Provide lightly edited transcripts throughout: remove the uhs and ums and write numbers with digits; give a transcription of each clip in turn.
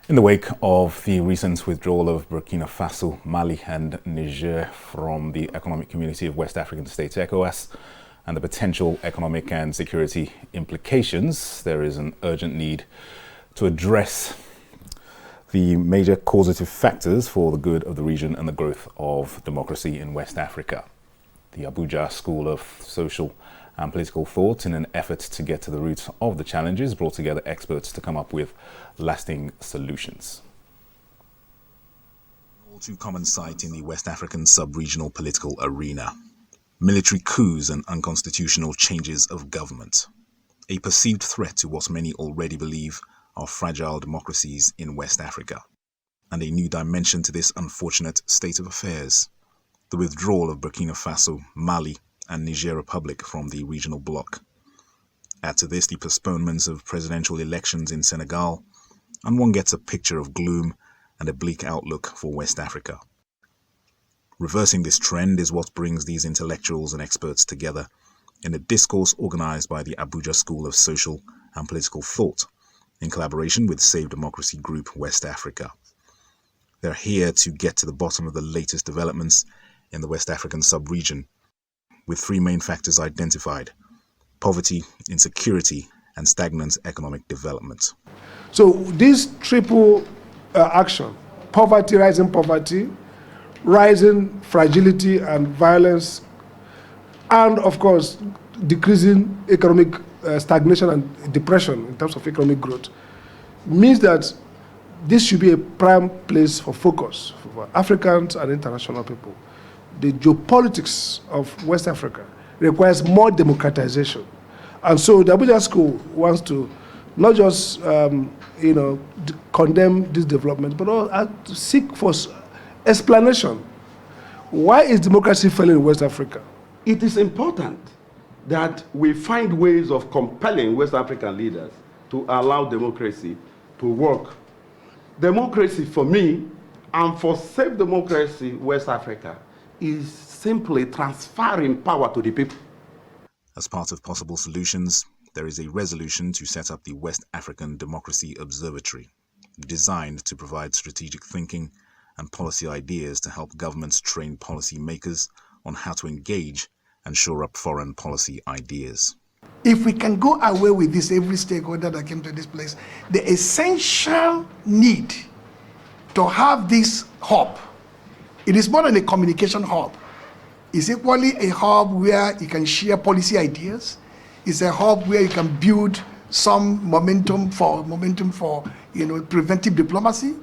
In the wake of the recent withdrawal of Burkina Faso, Mali and Niger from the Economic Community of West African States, ECOWAS, and the potential economic and security implications, there is an urgent need to address the major causative factors for the good of the region and the growth of democracy in West Africa. The Abuja School of Social and Political Thought, in an effort to get to the roots of the challenges, brought together experts to come up with lasting solutions. All too common sight in the West African sub-regional political arena. Military coups and unconstitutional changes of government. A perceived threat to what many already believe are fragile democracies in West Africa. And a new dimension to this unfortunate state of affairs. The withdrawal of Burkina Faso, Mali, and Niger Republic from the regional bloc. Add to this the postponements of presidential elections in Senegal, and one gets a picture of gloom and a bleak outlook for West Africa. Reversing this trend is what brings these intellectuals and experts together in a discourse organized by the Abuja School of Social and Political Thought in collaboration with Save Democracy Group West Africa. They're here to get to the bottom of the latest developments in the West African sub-region, with three main factors identified: poverty, insecurity, and stagnant economic development. So this triple action, rising poverty, rising fragility and violence, and of course, decreasing economic stagnation and depression in terms of economic growth, means that this should be a prime place for focus for Africans and international people. The geopolitics of West Africa requires more democratization. And so the Abuja School wants to not just condemn this development, but also to seek for explanation. Why is democracy failing in West Africa? It is important that we find ways of compelling West African leaders to allow democracy to work. Democracy for me and for Save Democracy West Africa is simply transferring power to the people. As part of possible solutions, there is a resolution to set up the West African Democracy Observatory, designed to provide strategic thinking and policy ideas to help governments train policy makers on how to engage and shore up foreign policy ideas. If we can go away with this, every stakeholder that came to this place, the essential need to have this hub, it is more than a communication hub. It's equally a hub where you can share policy ideas. It's a hub where you can build some momentum for preventive diplomacy.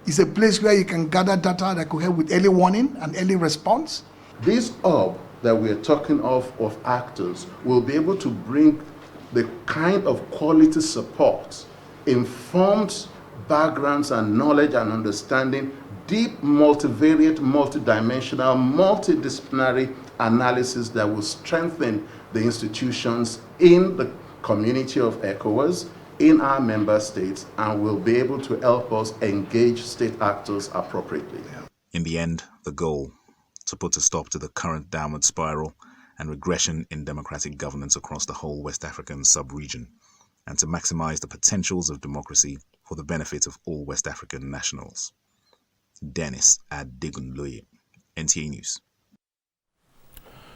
It's a place where you can gather data that could help with early warning and early response. This hub that we're talking of actors will be able to bring the kind of quality support, informed backgrounds and knowledge and understanding, deep, multivariate, multidimensional, multidisciplinary analysis that will strengthen the institutions in the community of ECOWAS, in our member states, and will be able to help us engage state actors appropriately. In the end, the goal: to put a stop to the current downward spiral and regression in democratic governance across the whole West African sub-region, and to maximize the potentials of democracy for the benefit of all West African nationals. Dennis Adigunloye, NTA News.